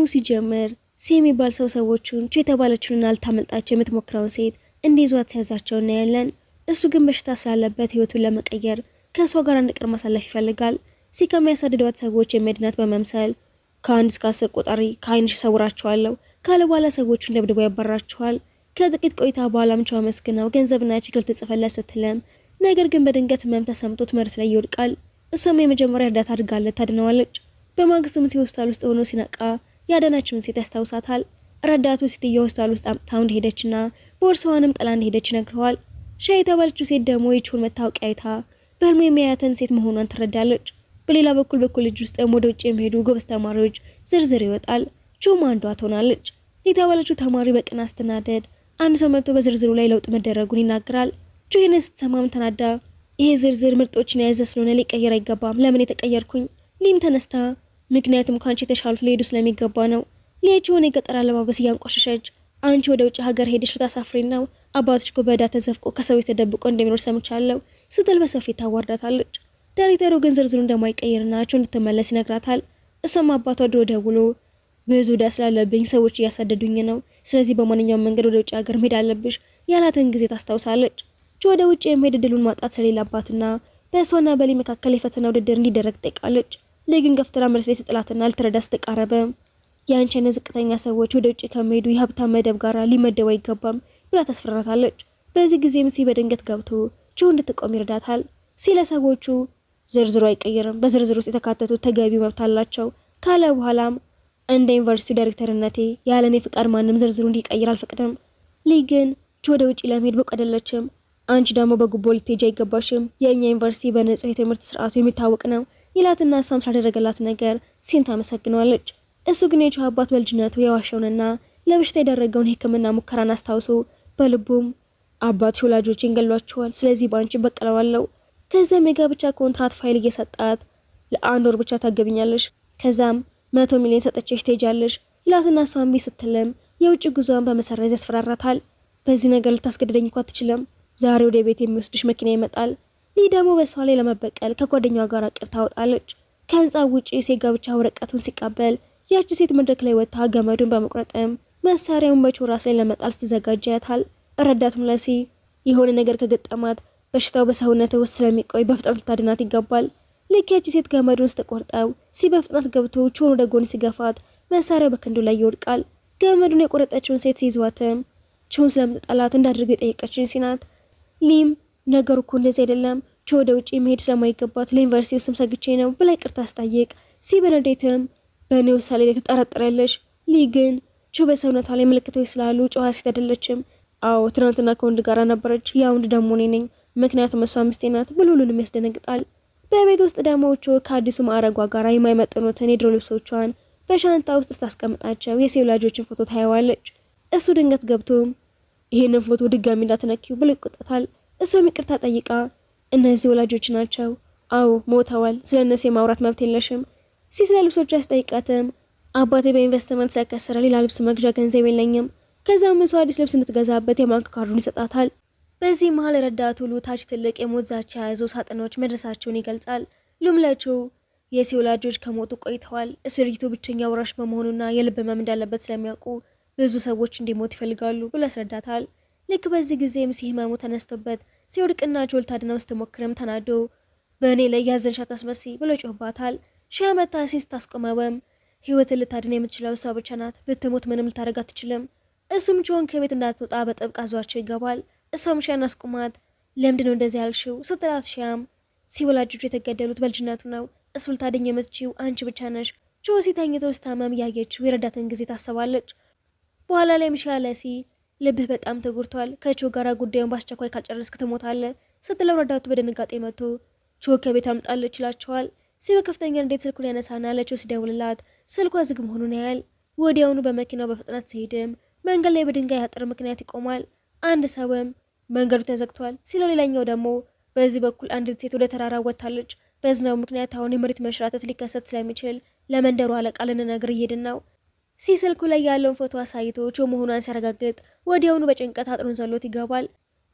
ሲጀምር የሚባል ሰዎቹን የተባለችውንና አልታመልጣቸው የምትሞክረውን ሴት እንዲይዟት ሲያዛቸው እናያለን። እሱ ግን በሽታ ስላለበት ህይወቱን ለመቀየር ከእሷ ጋር አንድ ቀን ማሳለፍ ይፈልጋል። ከሚያሳድዷት ሰዎች የሚያድናት በመምሰል ከ1 እስከ 10 ቆጣሪ ከአይንሽ ሰውራቸዋለሁ ካለ በኋላ ሰዎቹን ደብድቦ ያባራቸዋል። ከጥቂት ቆይታ በኋላም ቻው መስግናው ገንዘብና ቼክ ልትጽፈለት ስትልም ነገር ግን በድንገት ህመም ተሰምቶት መሬት ላይ ይወድቃል። እሷም የመጀመሪያ እርዳታ አድርጋለት ታድነዋለች። በማግስቱም ሆስፒታል ውስጥ ሆኖ ሲነቃ ያዳናችውን ሴት ያስታውሳታል። ረዳቱ ሴትዮ ሆስፒታል ውስጥ አምጥታው እንደሄደችና ቦርሳዋንም ጥላ እንደሄደች ይነግረዋል። ሻይ የተባለችው ሴት ደግሞ የቹን መታወቂያ አይታ በህልሙ የሚያያትን ሴት መሆኗን ትረዳለች። በሌላ በኩል በኮሌጅ ውስጥ ወደ ውጭ የሚሄዱ ጎበዝ ተማሪዎች ዝርዝር ይወጣል። ቹም አንዷ ትሆናለች። የተባለችው ተማሪ በቅና ስትናደድ አንድ ሰው መጥቶ በዝርዝሩ ላይ ለውጥ መደረጉን ይናገራል። ቹ ይህንን ስትሰማም ተናዳ ይሄ ዝርዝር ምርጦችን የያዘ ስለሆነ ሊቀየር አይገባም፣ ለምን የተቀየርኩኝ? ሊም ተነስታ ምክንያቱም ካንቺ የተሻሉት ሊሄዱ ስለሚገባ ነው። ሊያችሁን የገጠር አለባበስ እያንቆሸሸች አንቺ ወደ ውጭ ሀገር ሄደሽ ልታሳፍሪን ነው? አባትሽ እኮ በዕዳ ተዘፍቆ ከሰው ተደብቆ እንደሚኖር ሰምቻለሁ ስትል በሰፊ ታዋርዳታለች። ዳይሬክተሩ ግን ዝርዝሩ እንደማይቀየርና ቹ እንድትመለስ ይነግራታል። እሷም አባቷ ድሮ ደውሎ ብዙ ዕዳ ስላለብኝ ሰዎች እያሳደዱኝ ነው፣ ስለዚህ በማንኛውም መንገድ ወደ ውጭ ሀገር መሄድ አለብሽ ያላትን ጊዜ ታስታውሳለች። ቹ ወደ ውጭ የመሄድ እድሉን ማጣት ስለሌለባትና በእሷና በሊ መካከል የፈተና ውድድር እንዲደረግ ጠይቃለች። ሊ ግን ገፍትራ መሬት ላይ ትጥላትና ልትረዳ ስትቃረበ የአንቺ አይነት ዝቅተኛ ሰዎች ወደ ውጭ ከመሄዱ የሀብታም መደብ ጋር ሊመደቡ አይገባም ብላ ታስፈራራታለች። በዚህ ጊዜም ሲ በድንገት ገብቶ ቹ እንድትቆም ይረዳታል። ሲ ለሰዎቹ ዝርዝሩ አይቀየርም፣ በዝርዝሩ ውስጥ የተካተቱት ተገቢው መብት አላቸው ካለ በኋላም እንደ ዩኒቨርሲቲው ዳይሬክተርነቴ ያለኔ ፍቃድ ማንም ዝርዝሩ እንዲቀይር አልፈቅድም። ሊ ግን ቹ ወደ ውጭ ለመሄድ ብቁ አይደለችም። አንቺ ደግሞ በጉቦ ልትሄጂ አይገባሽም፣ የእኛ ዩኒቨርሲቲ በነጻው የትምህርት ስርዓቱ የሚታወቅ ነው ይላትና እሷም ስላደረገላት ነገር ሲን ታመሰግነዋለች። እሱ ግን የቹ አባት በልጅነቱ የዋሸውንና ለበሽታ የደረገውን የሕክምና ሙከራን አስታውሶ በልቡም አባትሽ ወላጆቼን ገሏቸዋል፣ ስለዚህ በአንቺ በቀለዋለሁ። ከዛም የጋብቻ ኮንትራት ፋይል እየሰጣት ለ1 ወር ብቻ ታገብኛለሽ፣ ከዛም 100 ሚሊዮን ሰጠችሽ ትሄጃለሽ ይላትና እሷ እምቢ ስትልም የውጭ ጉዞዋን በመሰረዝ ያስፈራራታል። በዚህ ነገር ልታስገድደኝ እንኳን አትችልም፣ ዛሬ ወደ ቤት የሚወስድሽ መኪና ይመጣል። ሊ ደግሞ በሷ ላይ ለመበቀል ከጓደኛዋ ጋር እቅድ ታወጣለች። ከህንጻው ውጪ የጋብቻ ወረቀቱን ሲቀበል ያቺ ሴት መድረክ ላይ ወጥታ ገመዱን በመቁረጥም መሳሪያውን በቹ ራስ ላይ ለመጣል ስትዘጋጅ ያታል። ረዳቱም ለሲ የሆነ ነገር ከገጠማት በሽታው በሰውነት ውስጥ ስለሚቆይ በፍጥነት ልታድናት ይገባል። ልክ ያቺ ሴት ገመዱን ስትቆርጠው ሲ በፍጥነት ገብቶ ቹን ወደ ጎን ሲገፋት መሳሪያው በክንዱ ላይ ይወድቃል። ገመዱን የቆረጠችውን ሴት ሲይዟትም ቹን ስለምትጠላት እንዳድርገው የጠየቀችኝ ሲናት። ሊም ነገሩ እኮ እንደዚህ አይደለም፣ ቹ ወደ ውጪ መሄድ ስለማይገባት ለዩኒቨርሲቲው ስም ሰግቼ ነው ብላ ይቅርታ አስጠይቅ። ሲ በንዴትም በእኔ ውሳኔ ላይ ትጠረጥራለሽ። ሊ ግን ቹ በሰውነቷ ላይ ምልክቶች ስላሉ ጨዋ ሴት አይደለችም። አዎ ትናንትና ከወንድ ጋር ነበረች፣ ያ ወንድ ደግሞ እኔ ነኝ፣ ምክንያቱም እሷ ሚስቴ ናት ብሎ ሁሉንም ያስደነግጣል። በቤት ውስጥ ደግሞ ቹ ከአዲሱ ማዕረጓ ጋር የማይመጥኑትን የድሮ ልብሶቿን በሻንጣ ውስጥ ስታስቀምጣቸው የሴ ወላጆችን ፎቶ ታየዋለች። እሱ ድንገት ገብቶም ይሄንን ፎቶ ድጋሚ እንዳትነኪው ብሎ ይቆጣታል። እሱም ይቅርታ ጠይቃ እነዚህ ወላጆች ናቸው፣ አዎ ሞተዋል፣ ስለ እነሱ የማውራት መብት የለሽም። ሲ ስለ ልብሶቹ ያስጠይቃትም አባቴ በኢንቨስትመንት ሲያከሰረ ሌላ ልብስ መግዣ ገንዘብ የለኝም። ከዛም እሱ አዲስ ልብስ እንድትገዛበት የባንክ ካርዱን ይሰጣታል። በዚህ መሀል ረዳቱ ሉ ታች ትልቅ የሞት ዛቻ የያዙ ሳጥኖች መድረሳቸውን ይገልጻል። ሉም ለቹ የሲ ወላጆች ከሞቱ ቆይተዋል፣ እሱ የልጅቱ ብቸኛ ወራሽ በመሆኑና የልብ ህመም እንዳለበት ስለሚያውቁ ብዙ ሰዎች እንዲሞት ይፈልጋሉ ብሎ ያስረዳታል። ልክ በዚህ ጊዜም ሲ ህመሙ ተነስቶበት ሲወድቅና ቹ ልታድነው ስትሞክርም ተናዶ በእኔ ላይ ያዘንሽ አታስመስይ ብሎ ይጮህባታል። ሺህ ዓመት ሲ ስታስቆመውም ህይወትን ልታድን የምትችለው እሷ ብቻ ናት፣ ብትሞት ምንም ልታደርግ አትችልም። እሱም ቹን ከቤት እንዳትወጣ በጥብቅ አዟቸው ይገባል። እሷም ሺያን አስቁማት ለምንድነው እንደዚህ ያልሽው ስትላት ሺያም ሲ ወላጆቹ የተገደሉት በልጅነቱ ነው፣ እሱ ልታድኝ የምትችው አንቺ ብቻ ነሽ። ቹ ሲተኝቶ ስታመም እያየችው የረዳትን ጊዜ ታስባለች። በኋላ ላይ ሺያ ለሲ ልብህ በጣም ተጎድቷል፣ ከቹ ጋራ ጉዳዩን በአስቸኳይ ካልጨረስክ ትሞታለህ ስትለው ረዳቱ በድንጋጤ መጥቶ ቹ ከቤት አምጣለች ይላቸዋል። ሲ በከፍተኛ እንዴት ስልኩን ያነሳና ለቹ ሲደውልላት ስልኳ ዝግ መሆኑን ያያል። ወዲያውኑ በመኪናው በፍጥነት ሲሄድም መንገድ ላይ በድንጋይ አጥር ምክንያት ይቆማል። አንድ ሰውም መንገዱ ተዘግቷል ሲለው፣ ሌላኛው ደግሞ በዚህ በኩል አንዲት ሴት ወደ ተራራ ወጥታለች፣ በዝናው ምክንያት አሁን የመሬት መንሸራተት ሊከሰት ስለሚችል ለመንደሩ አለቃ ልንነግር እየሄድን ነው። ሲ ስልኩ ላይ ያለውን ፎቶ አሳይቶ ቹ መሆኗን ሲያረጋግጥ ወዲያውኑ በጭንቀት አጥሩን ዘሎት ይገባል።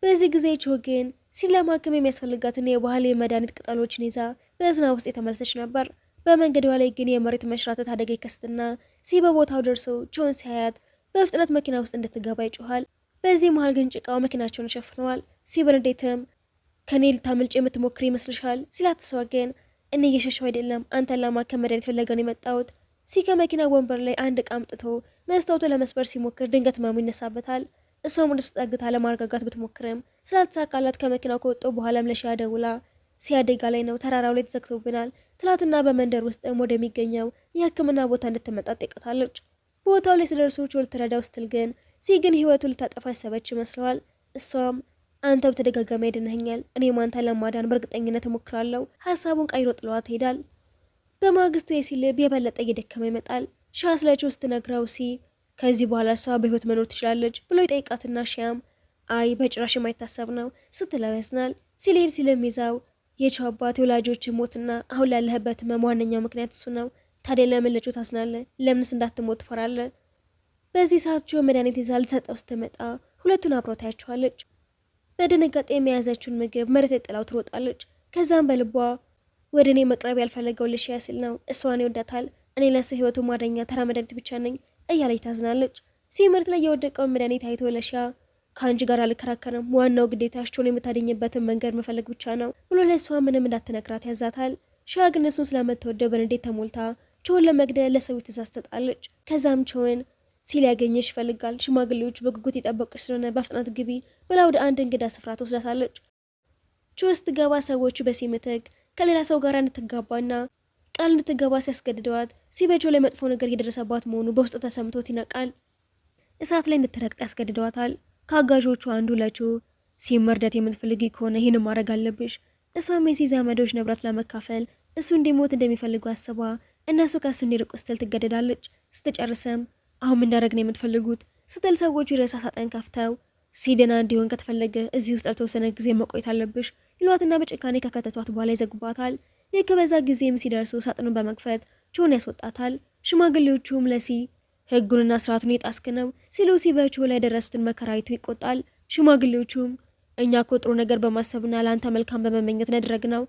በዚህ ጊዜ ቹ ግን ሲን ለማከም የሚያስፈልጋትን የባህል የመድኃኒት ቅጠሎችን ይዛ በዝናብ ውስጥ የተመለሰች ነበር። በመንገዷ ላይ ግን የመሬት መንሸራተት አደጋ ይከሰትና ሲ በቦታው ደርሶ ቾን ሲያያት በፍጥነት መኪና ውስጥ እንድትገባ ይጮኋል። በዚህ መሃል ግን ጭቃው መኪናቸውን ይሸፍነዋል። ሲ በንዴትም ከኔ ልታመልጭ የምትሞክር ይመስልሻል ሲላት፣ እሷ ግን እኔ እየሸሸው አይደለም አንተን ለማከም መድኃኒት ፍለገን የመጣሁት። ሲ ከመኪና ወንበር ላይ አንድ ዕቃ አምጥቶ መስታወቱ ለመስበር ሲሞክር ድንገት ህመሙ ይነሳበታል። እሷም ወደ እሱ ጠግታ ለማረጋጋት ብትሞክርም ስላልተሳካላት ከመኪናው ከወጡ በኋላም ለሺያ ደውላ ሲ አደጋ ላይ ነው፣ ተራራው ላይ ተዘግቶብናል ትላትና በመንደር ውስጥም ወደሚገኘው የሕክምና ቦታ እንድትመጣ ጠይቃታለች። ቦታው ላይ ሲደርሱ ቾል ትረዳው ስትል ግን ሲ ግን ህይወቱ ልታጠፋ ያሰበች ይመስለዋል። እሷም አንተ በተደጋጋሚ ያድነኸኛል፣ እኔም አንተን ለማዳን በእርግጠኝነት እሞክራለሁ። ሀሳቡን ቀይሮ ጥሏት ይሄዳል። በማግስቱ የሲ ልብ የበለጠ እየደከመ ይመጣል። ሺያ ስለ ቾ ስትነግረው ሲ ከዚህ በኋላ እሷ በህይወት መኖር ትችላለች ብሎ ይጠይቃትና ሺያም አይ በጭራሽ የማይታሰብ ነው ስትለው ያዝናል። ሲሌድ ሲልም ይዛው የቾ አባት የወላጆች ሞትና አሁን ላለህበት ህመም ዋነኛው ምክንያት እሱ ነው። ታዲያ ለምን ለቾ ታዝናለህ? ለምንስ እንዳትሞት ትፈራለህ? በዚህ ሰዓት ቾ መድኃኒት ይዛ ልትሰጠው ስትመጣ ሁለቱን አብረው ታያቸዋለች። በድንጋጤ የያዘችውን ምግብ መሬት ላይ ጥላው ትሮጣለች። ከዛም በልቧ ወደ እኔ መቅረብ ያልፈለገው ለሺያ ሲል ነው፣ እሷን ይወዳታል፣ እኔ ለሱ ህይወቱ ማደኛ ተራ መድኃኒት ብቻ ነኝ እያለች ታዝናለች። ሲመርት ላይ የወደቀውን መድኃኒት አይቶ ለሺያ ከአንቺ ጋር አልከራከርም፣ ዋናው ግዴታሽ ቾን የምታደኝበትን መንገድ መፈለግ ብቻ ነው ብሎ ለእሷ ምንም እንዳትነግራት ያዛታል። ሺያ ግን እሱን ስለምትወደው በንዴት ተሞልታ ቾን ለመግደል ለሰው ትእዛዝ ትሰጣለች። ከዛም ቾን ሲል ያገኘሽ ይፈልጋል፣ ሽማግሌዎች በጉጉት የጠበቁሽ ስለሆነ በፍጥነት ግቢ ብላ ወደ አንድ እንግዳ ስፍራ ትወስዳታለች። ቾ ስትገባ ሰዎቹ በሲ ምትክ ከሌላ ሰው ጋር እንድትጋባና ቃል እንድትገባ ሲያስገድደዋት ሲ በቾ ላይ መጥፎ ነገር እየደረሰባት መሆኑ በውስጡ ተሰምቶት ይነቃል። እሳት ላይ እንድትረግጥ ያስገድደዋታል። ከአጋዦቹ አንዱ ለቾ ሲ መርዳት የምትፈልጊ ከሆነ ይህን ማድረግ አለብሽ። እሷም የሲ ዘመዶች ንብረት ለመካፈል እሱ እንዲሞት እንደሚፈልጉ አስባ እነሱ ከእሱ እንዲርቁ ስትል ትገደዳለች። ስትጨርስም አሁን ምን እንዳደረግ ነው የምትፈልጉት ስትል ሰዎቹ የሬሳ ሳጥን ከፍተው ሲደና እንዲሆን ከተፈለገ እዚህ ውስጥ ለተወሰነ ጊዜ መቆየት አለብሽ ይሏትና በጭካኔ ከከተቷት በኋላ ይዘጉባታል። ልክ በዛ ጊዜም ሲደርሱ ሳጥኑን በመክፈት ቾን ያስወጣታል። ሽማግሌዎቹም ለሲ ህጉንና ስርዓቱን የጣስክ ነው ሲሉ ሲ በቾ ላይ የደረሱትን መከራ አይቶ ይቆጣል። ሽማግሌዎቹም እኛ እኮ ጥሩ ነገር በማሰብና ለአንተ መልካም በመመኘት ነድረግ ነው፣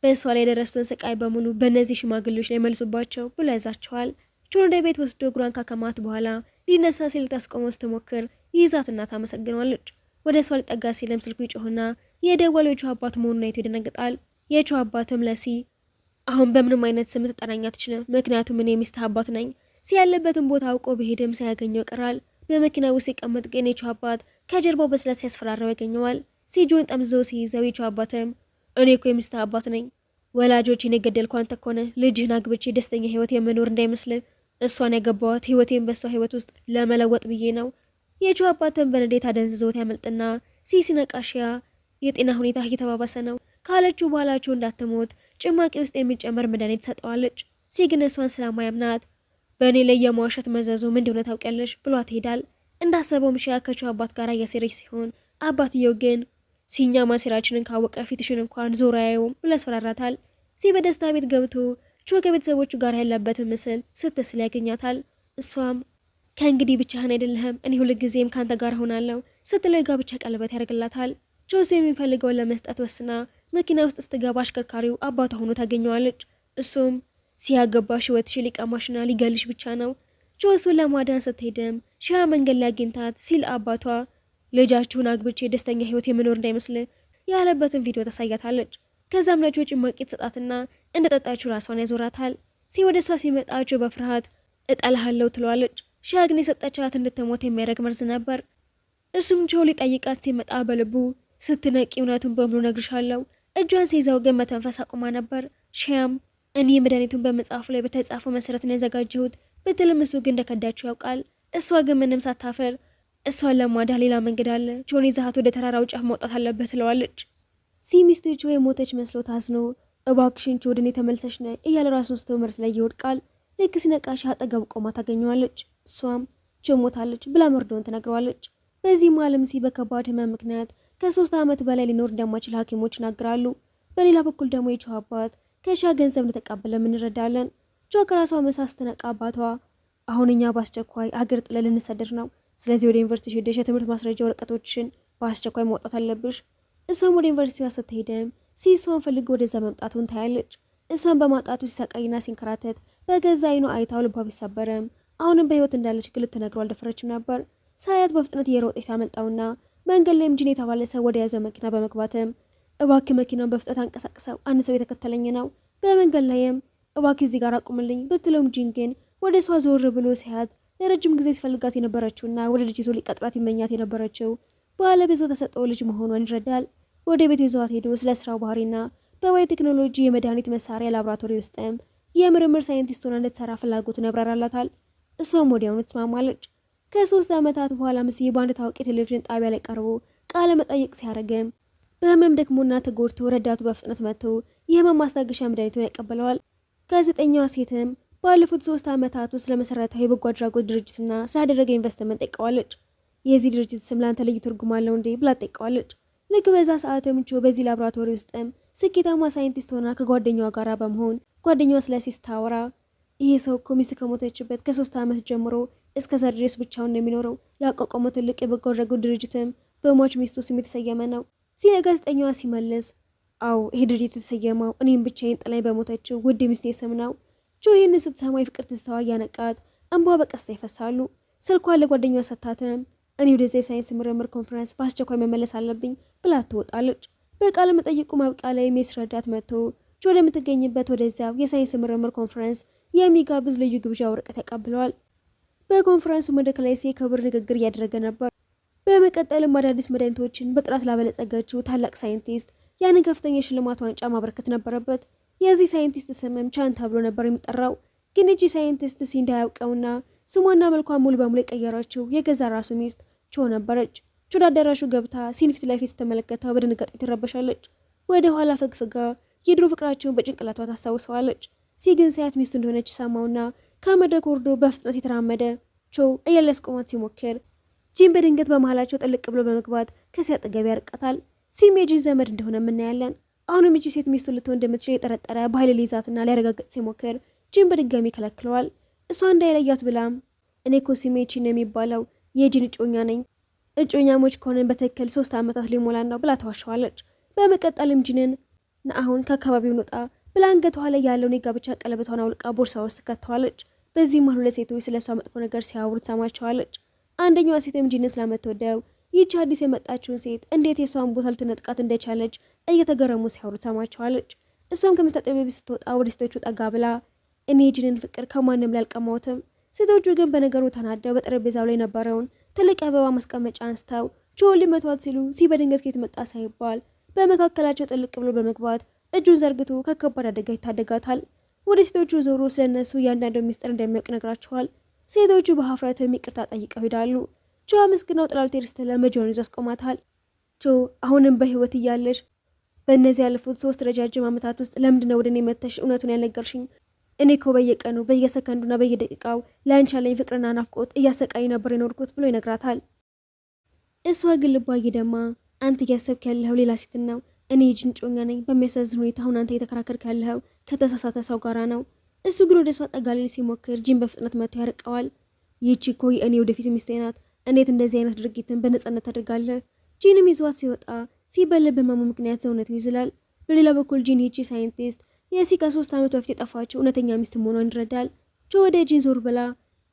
በእሷ ላይ የደረሱትን ስቃይ በሙሉ በእነዚህ ሽማግሌዎች ላይ መልሱባቸው ብሎ ያዛቸዋል። ቾን ወደ ቤት ወስዶ እግሯን ካከማት በኋላ ሊነሳ ሲል ታስቆመው ስትሞክር ይዛትና ታመሰግነዋለች። ወደ እሷ ሊጠጋ ሲልም ስልኩ ይጮህና የደወለው የቾ አባት መሆኑን አይቶ ይደነግጣል። የቾ አባትም ለሲ አሁን በምንም አይነት ስም ልትጠራኝ አትችልም፣ ምክንያቱም እኔ የሚስትህ አባት ነኝ። ሲ ያለበትን ቦታ አውቆ በሄድም ሳያገኘው ይቀራል። በመኪና ውስጥ ሲቀመጥ ግን የቾ አባት ከጀርባው በስለት ሲያስፈራራው ያገኘዋል። ሲ እጁን ጠምዞ ሲይዘው የቾ አባትም እኔ እኮ የሚስትህ አባት ነኝ፣ ወላጆችን የገደልኩ አንተ እኮ ነህ። ልጅህን አግብቼ ደስተኛ ህይወት የምኖር እንዳይመስልህ፣ እሷን ያገባዋት ህይወቴን በእሷ ህይወት ውስጥ ለመለወጥ ብዬ ነው። የቾ አባትን በንዴት አደንዝዞት ያመልጥና ሲነቃ ሺያ የጤና ሁኔታ እየተባባሰ ነው ካለችው በኋላቸው እንዳትሞት ጭማቂ ውስጥ የሚጨመር መድኃኒት ትሰጠዋለች። ሲ ግን እሷን ስለማያምናት በእኔ ላይ የመዋሸት መዘዙ ምን እንደሆነ ታውቂያለሽ ብሏት ይሄዳል። እንዳሰበውም ሺያ ከቾ አባት ጋር እያሴረች ሲሆን አባትየው ግን ሲኛ ማሴራችንን ካወቀ ፊትሽን እንኳን ዞር አያየውም ብሎ ያስፈራራታል። ሲ በደስታ ቤት ገብቶ ቾ ከቤተሰቦቹ ጋር ያለበትን ምስል ስትስል ያገኛታል። እሷም ከእንግዲህ ብቻህን አይደለህም፣ እኔ ሁልጊዜም ከአንተ ጋር ሆናለሁ ስትለው የጋብቻ ቀለበት ያደርግላታል። ቾ የሚፈልገውን ለመስጠት ወስና መኪና ውስጥ ስትገባ አሽከርካሪው አባቷ ሆኖ ታገኘዋለች። እሱም ሲያገባሽ ህይወትሽን ሊቀማሽና ሊገልሽ ብቻ ነው። ቾ እሱን ለማዳን ስትሄድም ሺያ መንገድ ላይ አግኝታት ሲል አባቷ ልጃችሁን አግብቼ ደስተኛ ህይወት የምኖር እንዳይመስል ያለበትን ቪዲዮ ታሳያታለች። ከዛም ለቾ ጭማቂ ትሰጣትና እንደጠጣችው ራሷን ያዞራታል። ሲ ወደ እሷ ሲመጣ ቾ በፍርሃት እጠልሃለሁ ትለዋለች። ሺያ ግን የሰጠቻት እንድትሞት የሚያደርግ መርዝ ነበር። እሱም ቾ ሊጠይቃት ሲመጣ በልቡ ስትነቂ እውነቱን በሙሉ ነግርሻለሁ። እጇን ሲይዘው ግን መተንፈስ አቁማ ነበር። ሺያም እኔ መድኃኒቱን በመጽሐፉ ላይ በተጻፈው መሰረት ነው ያዘጋጀሁት ብትልም እሱ ግን እንደከዳችው ያውቃል። እሷ ግን ምንም ሳታፈር እሷን ለማዳን ሌላ መንገድ አለ፣ ቾን ይዛት ወደ ተራራው ጫፍ መውጣት አለበት ትለዋለች። ሲ ሚስቱ ቾ የሞተች መስሎ ታዝኖ እባክሽን ቾ ወደ እኔ ተመልሰሽ ነይ እያለ ራሱን ስቶ መሬት ላይ ይወድቃል። ልክ ሲነቃ ሺያ አጠገቡ ቆማ ታገኘዋለች። እሷም ቾ ሞታለች ብላ መርዶውን ትነግረዋለች። በዚህ ዓለም ሲ በከባድ ህመም ምክንያት ከ3 ዓመት በላይ ሊኖር እንደማይችል ሐኪሞች ይናገራሉ። በሌላ በኩል ደግሞ የቾ አባት ከሺያ ገንዘብ እንደተቀበለ እንረዳለን። ቾ ከራሷ መሳ ስትነቃ አባቷ አሁን እኛ በአስቸኳይ አገር ጥለን ልንሰደድ ነው፣ ስለዚህ ወደ ዩኒቨርሲቲ ሄደሽ የትምህርት ማስረጃ ወረቀቶችን በአስቸኳይ ማውጣት አለብሽ። እሷም ወደ ዩኒቨርሲቲዋ ስትሄድም ሲ እሷን ፈልጎ ወደዛ መምጣቱን ታያለች። እሷን በማጣቱ ሲሰቃይና ሲንከራተት በገዛ አይኗ አይታው ልቧ ቢሰበርም አሁንም በህይወት እንዳለች ግን ልትነግረው አልደፈረችም ነበር። ሳያት በፍጥነት እየሮጠች ታመልጣውና መንገድ ላይም ጂን የተባለ ሰው ወደ ያዘው መኪና በመግባትም እባክህ መኪናውን በፍጥነት አንቀሳቅሰው፣ አንድ ሰው የተከተለኝ ነው። በመንገድ ላይም እባክህ እዚህ ጋር አቁምልኝ ብትለውም ጂን ግን ወደ እሷ ዞር ብሎ ሲያት ለረጅም ጊዜ ሲፈልጋት የነበረችውና ወደ ድርጅቱ ሊቀጥራት ይመኛት የነበረችው ባለብዙ ተሰጠው ልጅ መሆኗን ይረዳል። ወደ ቤቱ ይዘዋት ሄዶ ስለ ስራው ባህሪና በባዮ ቴክኖሎጂ የመድኃኒት መሳሪያ ላቦራቶሪ ውስጥም የምርምር ሳይንቲስት ሆና እንድትሰራ ፍላጎቱን ያብራራላታል። እሷም ወዲያውኑ ትስማማለች። ከ3 ዓመታት በኋላ መሲ በአንድ ታዋቂ ቴሌቪዥን ጣቢያ ላይ ቀርቦ ቃለ መጠይቅ ሲያደርግም በህመም ደክሞና ተጎድቶ ረዳቱ በፍጥነት መጥቶ የህመም ማስታገሻ መድኃኒቱን ያቀበለዋል። ጋዜጠኛዋ ሴትም ባለፉት 3 ዓመታት ውስጥ ለመሰረታዊ የበጎ አድራጎት ድርጅትና ስላደረገ ኢንቨስትመንት ጠይቀዋለች። የዚህ ድርጅት ስም ላንተ ልዩ ትርጉም አለው እንዴ ብላ ጠይቀዋለች። ልክ በዛ ሰዓት ምቾ በዚህ ላቦራቶሪ ውስጥም ስኬታማ ሳይንቲስት ሆና ከጓደኛዋ ጋር በመሆን ጓደኛዋ ስለ ሲስ ታወራ ይሄ ሰው እኮ ሚስት ከሞተችበት ከ3 ዓመት ጀምሮ እስከዛ ድረስ ብቻውን ነው የሚኖረው። ያቋቋመው ትልቅ የበጎ አድራጎት ድርጅትም በሟች ሚስቱ ስም የተሰየመ ነው ሲል ጋዜጠኛዋ ሲመልስ፣ አዎ ይሄ ድርጅት የተሰየመው እኔም ብቻዬን ጥላኝ በሞተችው ውድ ሚስቴ ስም ነው። ጆ ይህንን ስትሰማ የፍቅር ትዝታዋ እያነቃት እንባ በቀስታ ይፈሳሉ። ስልኳን ለጓደኛዋ ሰታትም እኔ ወደዚያ የሳይንስ ምርምር ኮንፈረንስ በአስቸኳይ መመለስ አለብኝ ብላ ትወጣለች። በቃለ መጠይቁ ማብቂያ ላይ ሜስ ረዳት መጥቶ ጆ ወደምትገኝበት ወደዚያው የሳይንስ ምርምር ኮንፈረንስ የሚጋብዝ ልዩ ግብዣ ወረቀት ያቀብለዋል። በኮንፈረንሱ መድረክ ላይ የክብር ንግግር እያደረገ ነበር። በመቀጠልም አዳዲስ መድኃኒቶችን በጥራት ላበለጸገችው ታላቅ ሳይንቲስት ያንን ከፍተኛ የሽልማት ዋንጫ ማበረከት ነበረበት። የዚህ ሳይንቲስት ስምም ቻን ተብሎ ነበር የሚጠራው። ግን እጂ ሳይንቲስት እንዳያውቀውና ስሟና መልኳን ሙሉ በሙሉ የቀየረችው የገዛ ራሱ ሚስት ቾ ነበረች። ቾ አዳራሹ ገብታ ሲን ፊት ለፊት ስትመለከተው በድንጋጤ ትረበሻለች። ወደ ኋላ ፈግፍጋ የድሮ ፍቅራቸውን በጭንቅላቷ ታስታውሰዋለች። ሲግን ሳያት ሚስቱ እንደሆነች ሰማውና ከመድረክ ወርዶ በፍጥነት የተራመደ ቾ እያለስቆማት ሲሞክር ጂን በድንገት በመሃላቸው ጥልቅ ብሎ በመግባት ከሲ አጠገብ ያርቃታል። ሲም የጂን ዘመድ እንደሆነ የምናያለን። አሁንም እቺ ሴት ሚስቱ ልትሆን እንደምትችል የጠረጠረ በኃይል ሊይዛትና ሊያረጋግጥ ሲሞክር ጂን በድጋሚ ይከለክለዋል። እሷ እንዳይለያት ብላም እኔ እኮ ሲሜ ቺን የሚባለው የጂን እጮኛ ነኝ፣ እጮኛሞች ከሆነን በትክክል 3 ዓመታት ሊሞላን ነው ብላ ተዋሸዋለች። በመቀጠልም ጂንን አሁን ከአካባቢው እንውጣ ብላ አንገቷ ላይ ያለውን የጋብቻ ቀለበቷን አውልቃ ቦርሳ ውስጥ ከተዋለች። በዚህ መሀል ሁለት ሴቶች ስለሷ መጥፎ ነገር ሲያወሩ ትሰማቸዋለች። አንደኛዋ ሴትም ጂንን ስለምትወደው ይህች አዲስ የመጣችውን ሴት እንዴት የሷን ቦታ ልትነጥቃት እንደቻለች እየተገረሙ ሲያወሩ ትሰማቸዋለች። እሷም ከመታጠቢያ ቤት ስትወጣ ወደ ሴቶቹ ጠጋ ብላ እኔ የጂንን ፍቅር ከማንም ላይ አልቀማሁትም። ሴቶቹ ግን በነገሩ ተናደው በጠረጴዛው ላይ የነበረውን ትልቅ የአበባ ማስቀመጫ አንስተው ጆን ሊመቷት ሲሉ በድንገት ከየት መጣ ሳይባል በመካከላቸው ጥልቅ ብሎ በመግባት እጁን ዘርግቶ ከከባድ አደጋ ይታደጋታል። ወደ ሴቶቹ ዞሮ ስለነሱ እያንዳንዱ ሚስጥር እንደሚያውቅ ነግራቸዋል። ሴቶቹ በሀፍረት ይቅርታ ጠይቀው ሄዳሉ። ጆ አመስግናው ጥላው ቴር ስትለ መጆን ይዞ ያስቆማታል። ጆ አሁንም በህይወት እያለሽ በእነዚህ ያለፉት 3 ረጃጅም ዓመታት ውስጥ ለምንድነው ወደ እኔ መተሽ እውነቱን ያልነገርሽኝ? እኔ እኮ በየቀኑ በየሰከንዱና በየደቂቃው ለአንቺ ያለኝ ፍቅርና ናፍቆት እያሰቃይ ነበር የኖርኩት ብሎ ይነግራታል። እሷ ግን ልቧ እየደማ አንተ እያሰብክ ያለኸው ሌላ ሴትን ነው፣ እኔ የጂን ጮኛ ነኝ። በሚያሳዝን ሁኔታ አሁን አንተ እየተከራከርክ ያለኸው ከተሳሳተ ሰው ጋራ ነው። እሱ ግን ወደ እሷ ጠጋ ሊል ሲሞክር ጂን በፍጥነት መጥቶ ያርቀዋል። ይህቺ እኮ የእኔ ወደፊት ሚስቴ ናት፣ እንዴት እንደዚህ አይነት ድርጊትን በነጻነት ታደርጋለህ? ጂንም ይዟት ሲወጣ በልብ ህመሙ ምክንያት ሰውነቱ ይዝላል። በሌላ በኩል ጂን ይህቺ ሳይንቲስት የሲ ከ3 ዓመት በፊት የጠፋችው እውነተኛ ሚስት መሆኗን ይረዳል። ጆ ወደ ጂን ዞር ብላ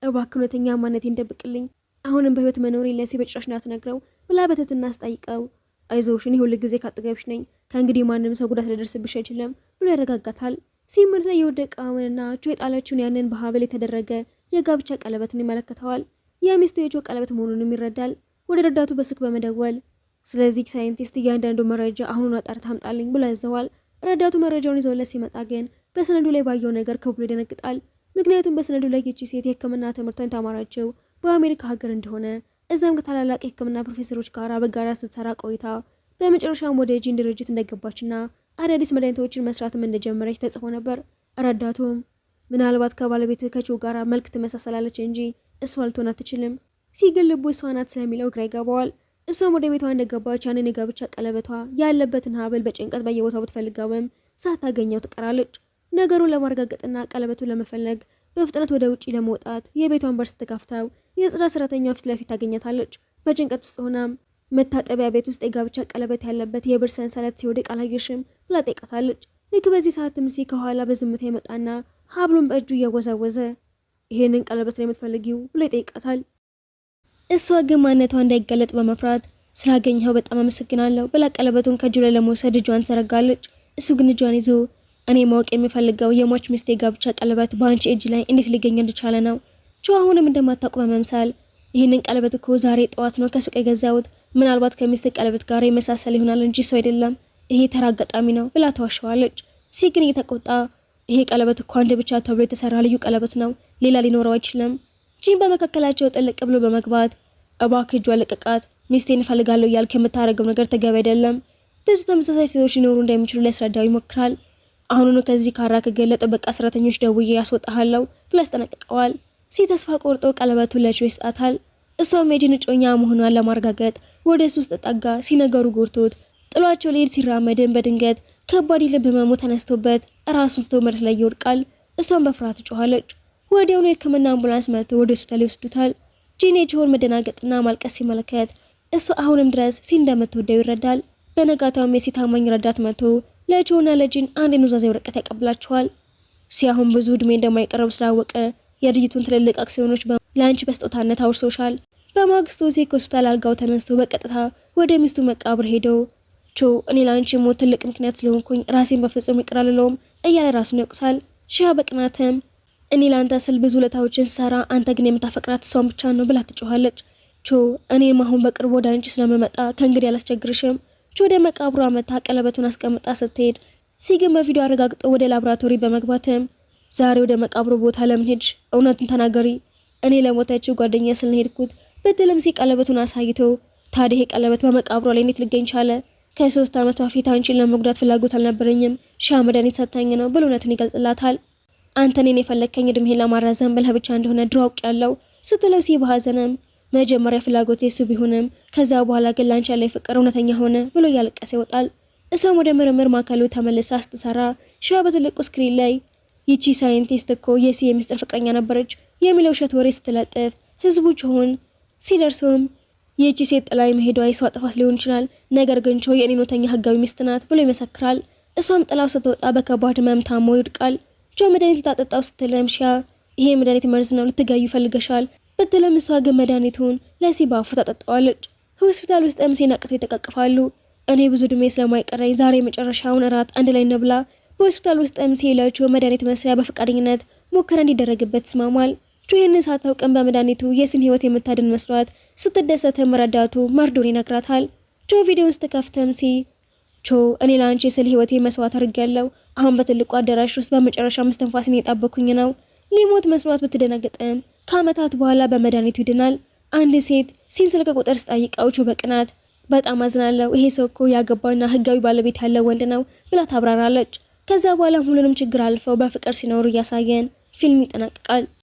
እባክህ እውነተኛ ማንነቴን እንደብቅልኝ፣ አሁንም በህይወት መኖሬ ለሲ በጭራሽ እንዳትነግረው ብላ በትህትና አስጠይቀው አይዞሽ እኔ ሁል ጊዜ ካጠገብሽ ነኝ፣ ከእንግዲህ ማንም ሰው ጉዳት ሊደርስብሽ አይችልም ብሎ ያረጋጋታል። ሲምር ላይ የወደቀውንና ጆ የጣለችውን ያንን በሀብል የተደረገ የጋብቻ ቀለበትን ይመለከተዋል። የሚስቱ የጆ ቀለበት መሆኑንም ይረዳል። ወደ ረዳቱ በስልክ በመደወል ስለዚህ ሳይንቲስት እያንዳንዱ መረጃ አሁኑን አጣርታ አምጣልኝ ብሎ ያዘዋል። ረዳቱ መረጃውን ይዘውለት ሲመጣ ግን በሰነዱ ላይ ባየው ነገር ከብሎ ይደነግጣል። ምክንያቱም በሰነዱ ላይ ይህች ሴት የሕክምና ትምህርቷን የተማረችው በአሜሪካ ሀገር እንደሆነ እዛም ከታላላቅ የሕክምና ፕሮፌሰሮች ጋር በጋራ ስትሰራ ቆይታ በመጨረሻም ወደ ጂን ድርጅት እንደገባችና አዳዲስ መድኃኒቶችን መስራትም እንደጀመረች ተጽፎ ነበር። ረዳቱም ምናልባት ከባለቤት ከቾ ጋር መልክ ትመሳሰላለች እንጂ እሷ ልትሆን አትችልም ሲግል ልቡ እሷ ናት ስለሚለው ግራ ይገባዋል። እሷም ወደ ቤቷ እንደገባች ያንን የጋብቻ ቀለበቷ ያለበትን ሀብል በጭንቀት በየቦታው ብትፈልገውም ሳታገኘው ትቀራለች። ነገሩን ለማረጋገጥና ቀለበቱን ለመፈለግ በፍጥነት ወደ ውጪ ለመውጣት የቤቷን በር ስትከፍተው የጽዳት ሰራተኛዋ ፊት ለፊት ታገኛታለች። በጭንቀት ውስጥ ሆና መታጠቢያ ቤት ውስጥ የጋብቻ ቀለበት ያለበት የብር ሰንሰለት ሲወድቅ አላየሽም ብላ ጠይቃታለች። ልክ በዚህ ሰዓት ምሲ ከኋላ በዝምታ ይመጣና ሀብሉን በእጁ እያወዛወዘ ይሄንን ቀለበት ነው የምትፈልጊው ብሎ ይጠይቃታል። እሷ ግን ማንነቷ እንዳይገለጥ በመፍራት ስላገኘኸው በጣም አመሰግናለሁ ብላ ቀለበቱን ከእጁ ላይ ለመውሰድ እጇን ትዘረጋለች። እሱ ግን እጇን ይዞ እኔ ማወቅ የሚፈልገው የሟች ሚስቴ ጋብቻ ቀለበት በአንቺ እጅ ላይ እንዴት ሊገኝ እንደቻለ ነው። ጆ አሁንም እንደማታውቅ በመምሰል ይህንን ቀለበት እኮ ዛሬ ጠዋት ነው ከሱቅ የገዛሁት፣ ምናልባት ከሚስት ቀለበት ጋር የመሳሰል ይሆናል እንጂ ሰው አይደለም፣ ይሄ ተራ አጋጣሚ ነው ብላ ተዋሸዋለች። ሲ ግን እየተቆጣ ይሄ ቀለበት እኮ አንድ ብቻ ተብሎ የተሰራ ልዩ ቀለበት ነው፣ ሌላ ሊኖረው አይችልም። ጂም በመካከላቸው ጥልቅ ብሎ በመግባት እባክህ እጇ ለቀቃት፣ ሚስቴን እፈልጋለሁ እያልክ የምታደርገው ነገር ተገቢ አይደለም፣ ብዙ ተመሳሳይ ሴቶች ሊኖሩ እንደሚችሉ ሊያስረዳው ይሞክራል። አሁኑኑ ከዚህ ካራ ከገለ ጥበቃ ሰራተኞች ደውዬ ያስወጣሃለሁ ብሎ ያስጠነቅቀዋል። ሲ ተስፋ ቆርጦ ቀለበቱን ለጆ ይሰጣታል። እሷም የጂን እጮኛ መሆኗን ለማረጋገጥ ወደ እሱ ውስጥ ጠጋ። ሲነገሩ ጎርቶት ጥሏቸው ሊሄድ ሲራመድን በድንገት ከባድ የልብ ህመሙ ተነስቶበት ራሱን ስቶ መሬት ላይ ይወድቃል። እሷም በፍርሃት ጮኻለች። ወዲያውኑ የህክምና አምቡላንስ መጥቶ ወደ ሆስፒታል ይወስዱታል። ጂን የጆን መደናገጥና ማልቀስ ሲመለከት እሱ አሁንም ድረስ ሲ እንደምትወደው ይረዳል። በነጋታውም የሲ ታማኝ ረዳት መጥቶ ለጆና ለጂን አንድ የኑዛዜ ወረቀት ያቀብላቸዋል። ሲ አሁን ብዙ እድሜ እንደማይቀረብ ስላወቀ የድርጅቱን ትልልቅ አክሲዮኖች ለአንቺ በስጦታነት አውርሶሻል። በማግስቱ ሲ ከሆስፒታል አልጋው ተነስቶ በቀጥታ ወደ ሚስቱ መቃብር ሄደው ጆ እኔ ለአንቺ ሞት ትልቅ ምክንያት ስለሆንኩኝ ራሴን በፍጹም ይቅር አልለውም እያለ ራሱን ይወቅሳል። ሺያ በቅናትም እኔ ለአንተ ስል ብዙ ውለታዎችን ስሰራ አንተ ግን የምታፈቅራት እሷን ብቻ ነው ብላ ትጮኻለች። ጆ እኔም አሁን በቅርቡ ወደ አንቺ ስለምመጣ ከእንግዲህ አላስቸግርሽም። ጆ ወደ መቃብሯ መታ ቀለበቱን አስቀምጣ ስትሄድ ሲግን በቪዲዮ አረጋግጠው ወደ ላብራቶሪ በመግባትም ዛሬ ወደ መቃብሩ ቦታ ለምን ሄድሽ? እውነቱን ተናገሪ። እኔ ለሞተችው ጓደኛ ስል ነው ሄድኩት ብትልም ሲ ቀለበቱን አሳይቶ ታዲያ ይሄ ቀለበት በመቃብሯ ላይ እንዴት ሊገኝ ቻለ? ከ3 ዓመት በፊት አንቺን ለመጉዳት ፍላጎት አልነበረኝም፣ ሻ መድኃኒት ሰታኝ ነው ብሎ እውነቱን ይገልጽላታል። አንተ እኔን የፈለግከኝ እድሜን ለማራዘም ብለህ ብቻ እንደሆነ ድሮ አውቄያለሁ ስትለው ሲ በሐዘንም መጀመሪያ ፍላጎት የሱ ቢሆንም ከዛ በኋላ ግን ላንቺ ያለ ፍቅር እውነተኛ ሆነ ብሎ እያለቀሰ ይወጣል። እሷም ወደ ምርምር ማዕከሉ ተመልሳ ስትሰራ ሻ በትልቁ ስክሪን ላይ ይቺ ሳይንቲስት እኮ የሲ የሚስጥር ፍቅረኛ ነበረች የሚለው ውሸት ወሬ ስትለጥፍ ህዝቡ ጆን ሲደርሰውም ይቺ ሴት ጥላ መሄዷ የሰው ጥፋት ሊሆን ይችላል፣ ነገር ግን ጆ የኔ እውነተኛ ህጋዊ ሚስት ናት ብሎ ይመሰክራል። እሷም ጥላው ስትወጣ በከባድ ህመም ታሞ ይወድቃል። ጆ መድኃኒት ልታጠጣው ስትልም ሻ ይሄ መድኃኒት መርዝ ነው ልትጋዩ ይፈልገሻል ብትልም እሷ ግን መድኃኒቱን ለሲ ባፉ ታጠጣዋለች። ሆስፒታል ውስጥ ሲን አቅተው ይተቃቅፋሉ። እኔ ብዙ እድሜ ስለማይቀረኝ ዛሬ መጨረሻውን እራት አንድ ላይ እንብላ። በሆስፒታል ውስጥ ሲ ለጆ መድኃኒት መስሪያ በፈቃደኝነት ሙከራ እንዲደረግበት ይስማማል። ጆ ይህንን ሳታውቅም በመድኃኒቱ የሲን ህይወት የምታድን መስሏት ስትደሰትም ረዳቱ መርዶን ይነግራታል። ጆ ቪዲዮውን ስትከፍትም ሲ ጆ እኔ ለአንቺ ስል ህይወቴ መስዋዕት አድርጌያለሁ። አሁን በትልቁ አዳራሽ ውስጥ በመጨረሻ እስትንፋሴን እየጠበኩኝ ነው። ሊሞት መስሏት ብትደነግጥም ከዓመታት በኋላ በመድኃኒቱ ይድናል። አንድ ሴት ሲን ስልክ ቁጥር ስጠይቀው ጆ በቅናት በጣም አዝናለሁ፣ ይሄ ሰው እኮ ያገባና ህጋዊ ባለቤት ያለው ወንድ ነው ብላ ታብራራለች። ከዛ በኋላ ሁሉንም ችግር አልፈው በፍቅር ሲኖሩ እያሳየን ፊልም ይጠናቀቃል።